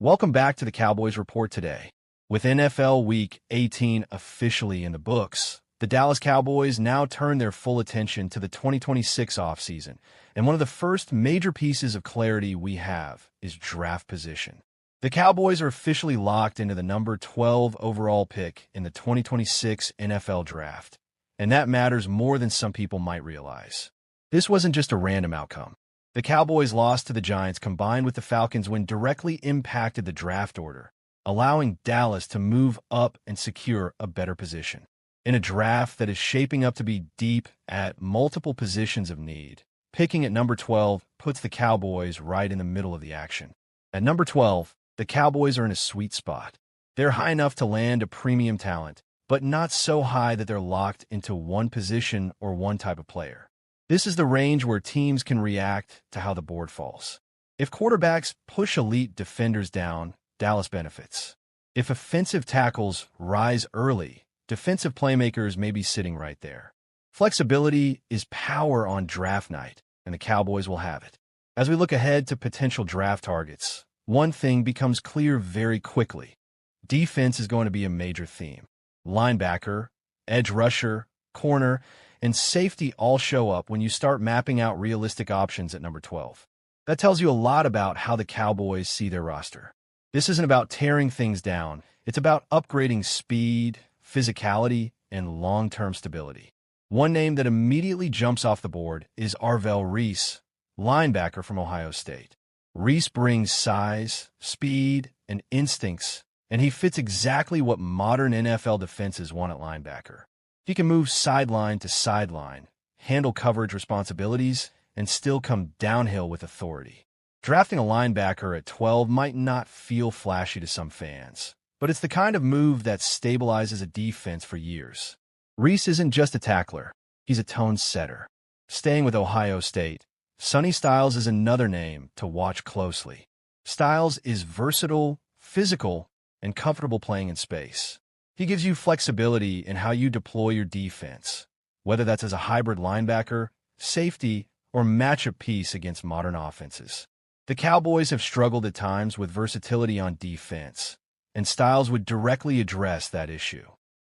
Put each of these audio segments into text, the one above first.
Welcome back to the Cowboys Report today. With NFL Week 18 officially in the books, the Dallas Cowboys now turn their full attention to the 2026 offseason, and one of the first major pieces of clarity we have is draft position. The Cowboys are officially locked into the number 12 overall pick in the 2026 NFL Draft, and that matters more than some people might realize. This wasn't just a random outcome. The Cowboys' loss to the Giants combined with the Falcons' win directly impacted the draft order, allowing Dallas to move up and secure a better position. In a draft that is shaping up to be deep at multiple positions of need, picking at number 12 puts the Cowboys right in the middle of the action. At number 12, the Cowboys are in a sweet spot. They're high enough to land a premium talent, but not so high that they're locked into one position or one type of player. This is the range where teams can react to how the board falls. If quarterbacks push elite defenders down, Dallas benefits. If offensive tackles rise early, defensive playmakers may be sitting right there. Flexibility is power on draft night, and the Cowboys will have it. As we look ahead to potential draft targets, one thing becomes clear very quickly. Defense is going to be a major theme. Linebacker, edge rusher, corner, and safety all show up when you start mapping out realistic options at number 12. That tells you a lot about how the Cowboys see their roster. This isn't about tearing things down. It's about upgrading speed, physicality, and long-term stability. One name that immediately jumps off the board is Arvell Reese, linebacker from Ohio State. Reese brings size, speed, and instincts, and he fits exactly what modern NFL defenses want at linebacker. He can move sideline to sideline, handle coverage responsibilities, and still come downhill with authority. Drafting a linebacker at 12 might not feel flashy to some fans, but it's the kind of move that stabilizes a defense for years. Reese isn't just a tackler, he's a tone setter. Staying with Ohio State, Sonny Styles is another name to watch closely. Styles is versatile, physical, and comfortable playing in space. He gives you flexibility in how you deploy your defense, whether that's as a hybrid linebacker, safety, or matchup piece against modern offenses. The Cowboys have struggled at times with versatility on defense, and Styles would directly address that issue.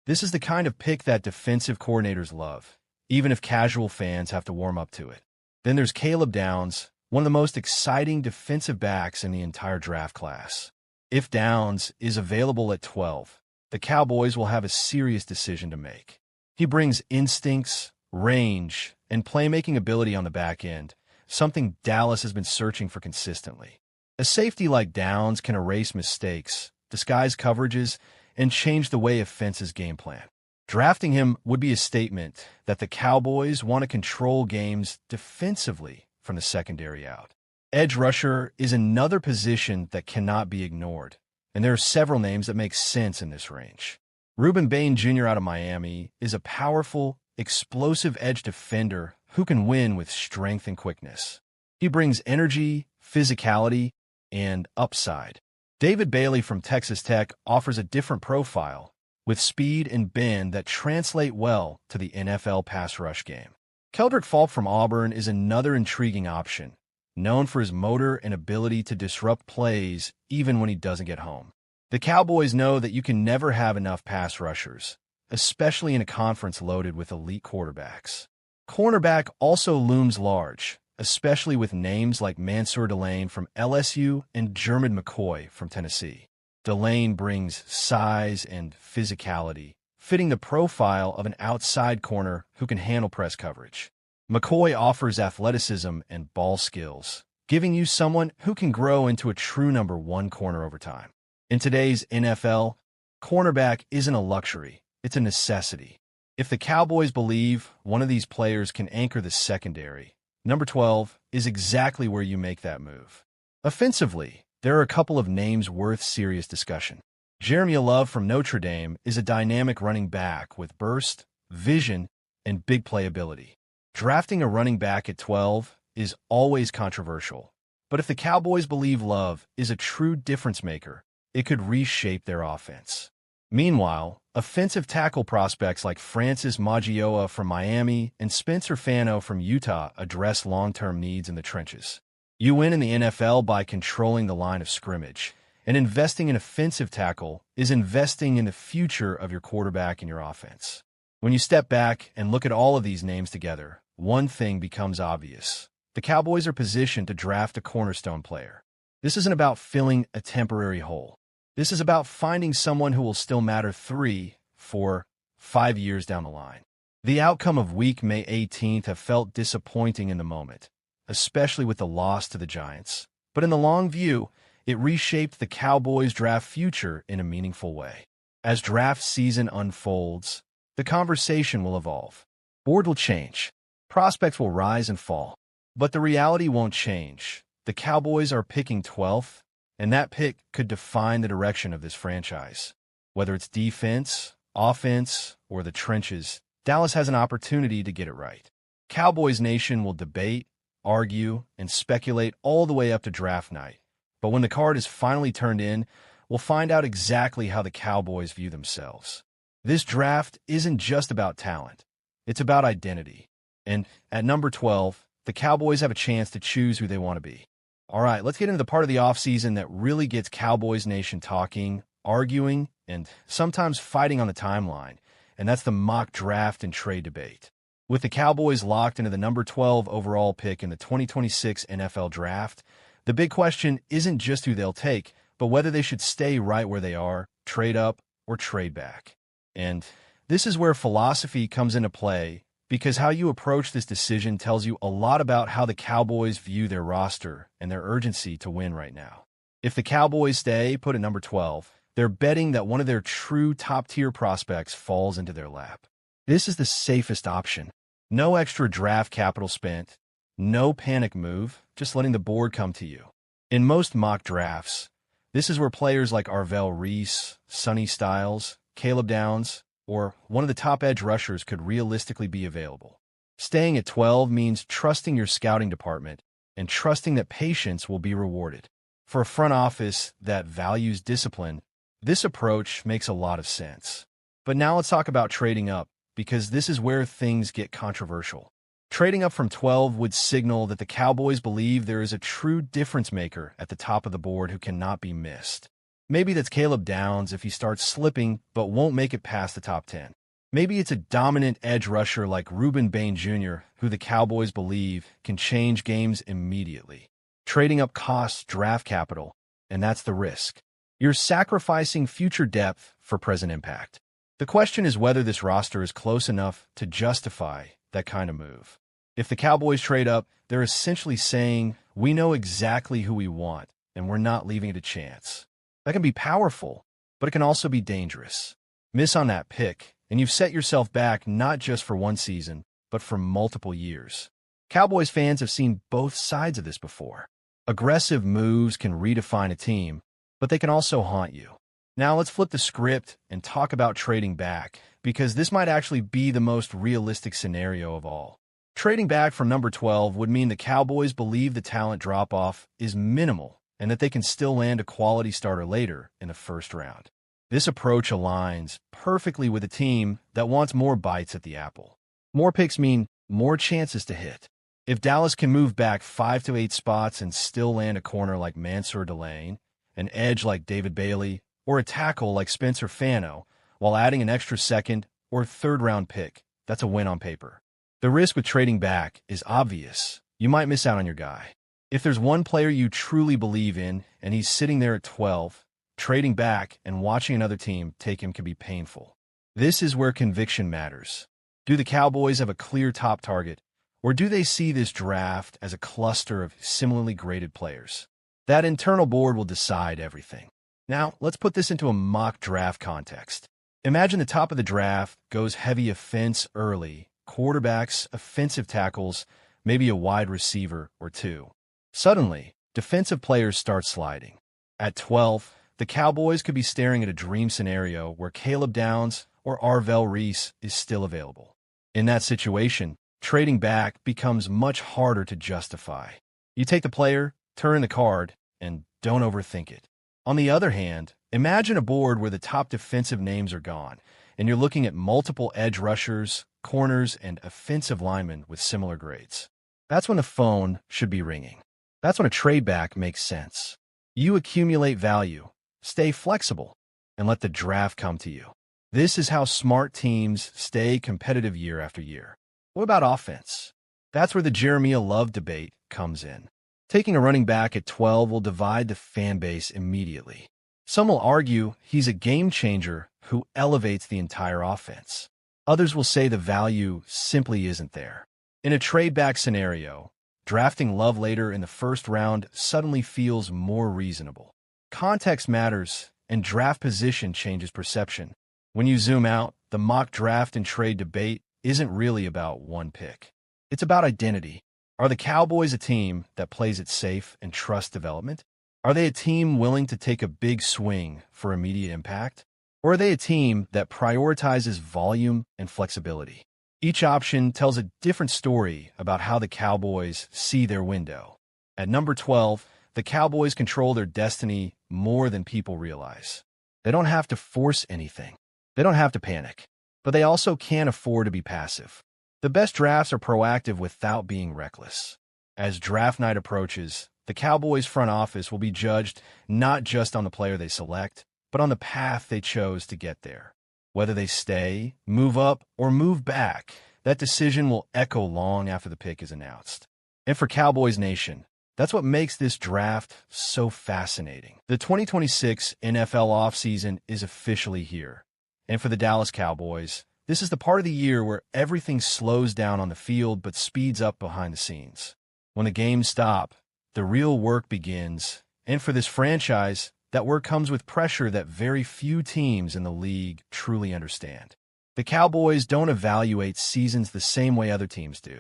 This is the kind of pick that defensive coordinators love, even if casual fans have to warm up to it. Then there's Caleb Downs, one of the most exciting defensive backs in the entire draft class. If Downs is available at 12, the Cowboys will have a serious decision to make. He brings instincts, range, and playmaking ability on the back end, something Dallas has been searching for consistently. A safety like Downs can erase mistakes, disguise coverages, and change the way offenses game plan. Drafting him would be a statement that the Cowboys want to control games defensively from the secondary out. Edge rusher is another position that cannot be ignored, and there are several names that make sense in this range. Reuben Bain Jr. out of Miami is a powerful, explosive edge defender who can win with strength and quickness. He brings energy, physicality, and upside. David Bailey from Texas Tech offers a different profile, with speed and bend that translate well to the NFL pass rush game. Keldrick Falk from Auburn is another intriguing option, known for his motor and ability to disrupt plays even when he doesn't get home. The Cowboys know that you can never have enough pass rushers, especially in a conference loaded with elite quarterbacks. Cornerback also looms large, especially with names like Mansour Delane from LSU and Jermid McCoy from Tennessee. Delane brings size and physicality, fitting the profile of an outside corner who can handle press coverage. McCoy offers athleticism and ball skills, giving you someone who can grow into a true number one corner over time. In today's NFL, cornerback isn't a luxury, it's a necessity. If the Cowboys believe one of these players can anchor the secondary, number 12 is exactly where you make that move. Offensively, there are a couple of names worth serious discussion. Jeremy Love from Notre Dame is a dynamic running back with burst, vision, and big playability. Drafting a running back at 12 is always controversial, but if the Cowboys believe Love is a true difference maker, it could reshape their offense. Meanwhile, offensive tackle prospects like Francis Magioa from Miami and Spencer Fano from Utah address long-term needs in the trenches. You win in the NFL by controlling the line of scrimmage, And investing in offensive tackle is investing in the future of your quarterback and your offense. When you step back and look at all of these names together, one thing becomes obvious. The Cowboys are positioned to draft a cornerstone player. This isn't about filling a temporary hole. This is about finding someone who will still matter 3, 4, 5 years down the line. The outcome of week May 18th have felt disappointing in the moment, especially with the loss to the Giants. But in the long view, it reshaped the Cowboys' draft future in a meaningful way. As draft season unfolds, the conversation will evolve. Board will change. Prospects will rise and fall. But the reality won't change. The Cowboys are picking 12th, and that pick could define the direction of this franchise. Whether it's defense, offense, or the trenches, Dallas has an opportunity to get it right. Cowboys Nation will debate, argue, and speculate all the way up to draft night. But when the card is finally turned in, we'll find out exactly how the Cowboys view themselves. This draft isn't just about talent. It's about identity. And at number 12, the Cowboys have a chance to choose who they want to be. All right, let's get into the part of the offseason that really gets Cowboys Nation talking, arguing, and sometimes fighting on the timeline, and that's the mock draft and trade debate. With the Cowboys locked into the number 12 overall pick in the 2026 NFL Draft, the big question isn't just who they'll take, but whether they should stay right where they are, trade up, or trade back. And this is where philosophy comes into play, because how you approach this decision tells you a lot about how the Cowboys view their roster and their urgency to win right now. If the Cowboys stay put at number 12, they're betting that one of their true top-tier prospects falls into their lap. This is the safest option. No extra draft capital spent, no panic move, just letting the board come to you. In most mock drafts, this is where players like Arvell Reese, Sonny Styles, Caleb Downs, or one of the top edge rushers could realistically be available. Staying at 12 means trusting your scouting department and trusting that patience will be rewarded. For a front office that values discipline, this approach makes a lot of sense. But now let's talk about trading up, because this is where things get controversial. Trading up from 12 would signal that the Cowboys believe there is a true difference maker at the top of the board who cannot be missed. Maybe that's Caleb Downs if he starts slipping but won't make it past the top 10. Maybe it's a dominant edge rusher like Reuben Bain Jr., who the Cowboys believe can change games immediately. Trading up costs draft capital, and that's the risk. You're sacrificing future depth for present impact. The question is whether this roster is close enough to justify that kind of move. If the Cowboys trade up, they're essentially saying, we know exactly who we want, and we're not leaving it a chance. That can be powerful, but it can also be dangerous. Miss on that pick, and you've set yourself back not just for one season, but for multiple years. Cowboys fans have seen both sides of this before. Aggressive moves can redefine a team, but they can also haunt you. Now let's flip the script and talk about trading back, because this might actually be the most realistic scenario of all. Trading back from number 12 would mean the Cowboys believe the talent drop-off is minimal and that they can still land a quality starter later in the first round. This approach aligns perfectly with a team that wants more bites at the apple. More picks mean more chances to hit. If Dallas can move back 5 to 8 spots and still land a corner like Mansour Delane, an edge like David Bailey, or a tackle like Spencer Fano, while adding an extra second or third-round pick, that's a win on paper. The risk with trading back is obvious. You might miss out on your guy. If there's one player you truly believe in and he's sitting there at 12, trading back and watching another team take him can be painful. This is where conviction matters. Do the Cowboys have a clear top target, or do they see this draft as a cluster of similarly graded players? That internal board will decide everything. Now, let's put this into a mock draft context. Imagine the top of the draft goes heavy offense early, quarterbacks, offensive tackles, maybe a wide receiver or two. Suddenly, defensive players start sliding. At 12, the Cowboys could be staring at a dream scenario where Caleb Downs or Arvell Reese is still available. In that situation, trading back becomes much harder to justify. You take the player, turn the card, and don't overthink it. On the other hand, imagine a board where the top defensive names are gone, and you're looking at multiple edge rushers, corners, and offensive linemen with similar grades. That's when the phone should be ringing. That's when a trade back makes sense. You accumulate value, Stay flexible and let the draft come to you. This is how smart teams stay competitive year after year. What about offense? That's where the Jeremiah Love debate comes in. Taking a running back at 12 will divide the fan base immediately. Some will argue he's a game changer who elevates the entire offense. Others will say the value simply isn't there. In a trade-back scenario, drafting Love later in the first round suddenly feels more reasonable. Context matters, and draft position changes perception. When you zoom out, the mock draft and trade debate isn't really about one pick. It's about identity. Are the Cowboys a team that plays it safe and trusts development? Are they a team willing to take a big swing for immediate impact? Or are they a team that prioritizes volume and flexibility? Each option tells a different story about how the Cowboys see their window. At number 12, the Cowboys control their destiny more than people realize. They don't have to force anything. They don't have to panic. But they also can't afford to be passive. The best drafts are proactive without being reckless. As draft night approaches, the Cowboys front office will be judged not just on the player they select, but on the path they chose to get there. Whether they stay, move up, or move back, that decision will echo long after the pick is announced. And for Cowboys Nation, that's what makes this draft so fascinating. The 2026 NFL offseason is officially here. And for the Dallas Cowboys, this is the part of the year where everything slows down on the field but speeds up behind the scenes. When the games stop, the real work begins. And for this franchise, that work comes with pressure that very few teams in the league truly understand. The Cowboys don't evaluate seasons the same way other teams do.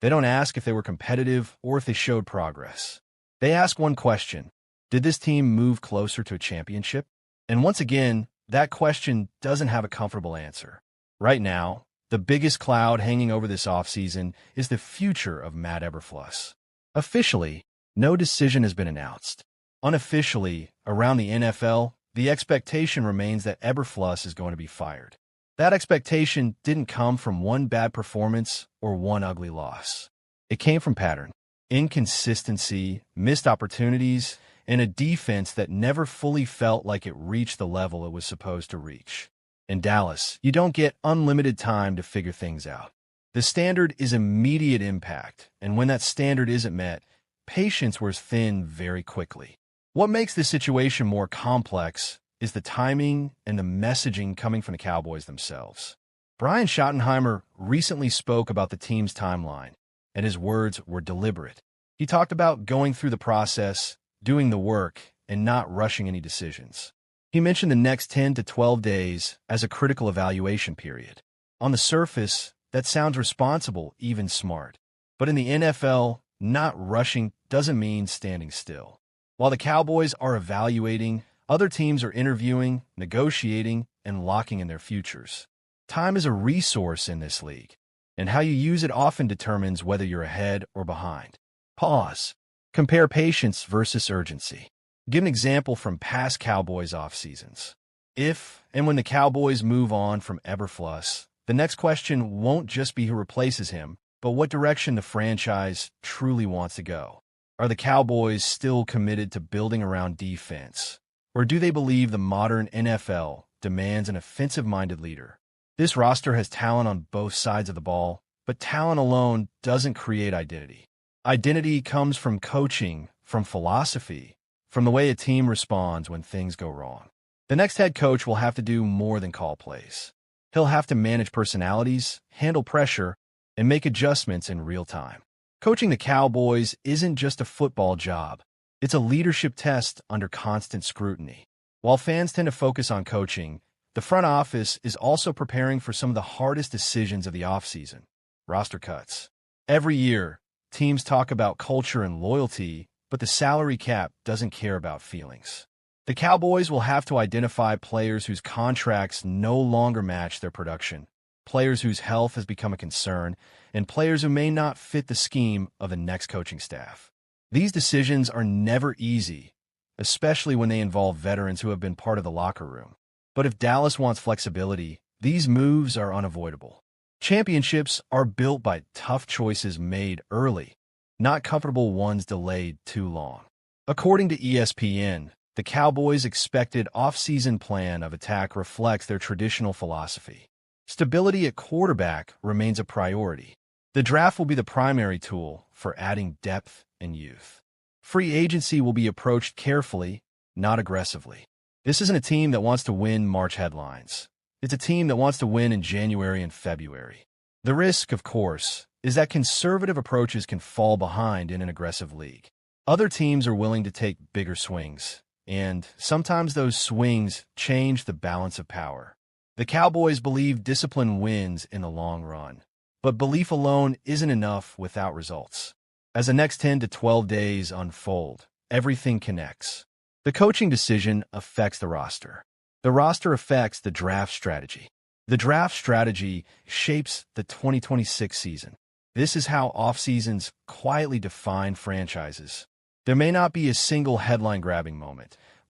They don't ask if they were competitive or if they showed progress. They ask one question: did this team move closer to a championship? And once again, that question doesn't have a comfortable answer. Right now, the biggest cloud hanging over this offseason is the future of Matt Eberflus. Officially, no decision has been announced. Unofficially, around the NFL, the expectation remains that Eberflus is going to be fired. That expectation didn't come from one bad performance or one ugly loss. It came from pattern, inconsistency, missed opportunities, and a defense that never fully felt like it reached the level it was supposed to reach. In Dallas, you don't get unlimited time to figure things out. The standard is immediate impact, and when that standard isn't met, patience wears thin very quickly. What makes this situation more complex is the timing and the messaging coming from the Cowboys themselves. Brian Schottenheimer recently spoke about the team's timeline, and his words were deliberate. He talked about going through the process, doing the work, and not rushing any decisions. He mentioned the next 10 to 12 days as a critical evaluation period. On the surface, that sounds responsible, even smart. But in the NFL, not rushing doesn't mean standing still. While the Cowboys are evaluating, other teams are interviewing, negotiating, and locking in their futures. Time is a resource in this league, and how you use it often determines whether you're ahead or behind. Pause. Compare patience versus urgency. Give an example from past Cowboys off-seasons. If and when the Cowboys move on from Eberflus, the next question won't just be who replaces him, but what direction the franchise truly wants to go. Are the Cowboys still committed to building around defense? Or do they believe the modern NFL demands an offensive-minded leader? This roster has talent on both sides of the ball, but talent alone doesn't create identity. Identity comes from coaching, from philosophy, from the way a team responds when things go wrong. The next head coach will have to do more than call plays. He'll have to manage personalities, handle pressure, and make adjustments in real time. Coaching the Cowboys isn't just a football job. It's a leadership test under constant scrutiny. While fans tend to focus on coaching, the front office is also preparing for some of the hardest decisions of the offseason: roster cuts. Every year, teams talk about culture and loyalty, but the salary cap doesn't care about feelings. The Cowboys will have to identify players whose contracts no longer match their production, players whose health has become a concern, and players who may not fit the scheme of the next coaching staff. These decisions are never easy, especially when they involve veterans who have been part of the locker room. But if Dallas wants flexibility, these moves are unavoidable. Championships are built by tough choices made early, not comfortable ones delayed too long. According to ESPN, The Cowboys' expected off-season plan of attack reflects their traditional philosophy. Stability at quarterback remains a priority. The draft will be the primary tool for adding depth and youth. Free agency will be approached carefully, not aggressively. This isn't a team that wants to win March headlines. It's a team that wants to win in January and February. The risk, of course, is that conservative approaches can fall behind in an aggressive league. Other teams are willing to take bigger swings, and sometimes those swings change the balance of power. The Cowboys believe discipline wins in the long run, but belief alone isn't enough without results. As the next 10 to 12 days unfold, everything connects. The coaching decision affects the roster. The roster affects the draft strategy. The draft strategy shapes the 2026 season. This is how off-seasons quietly define franchises. There may not be a single headline-grabbing moment,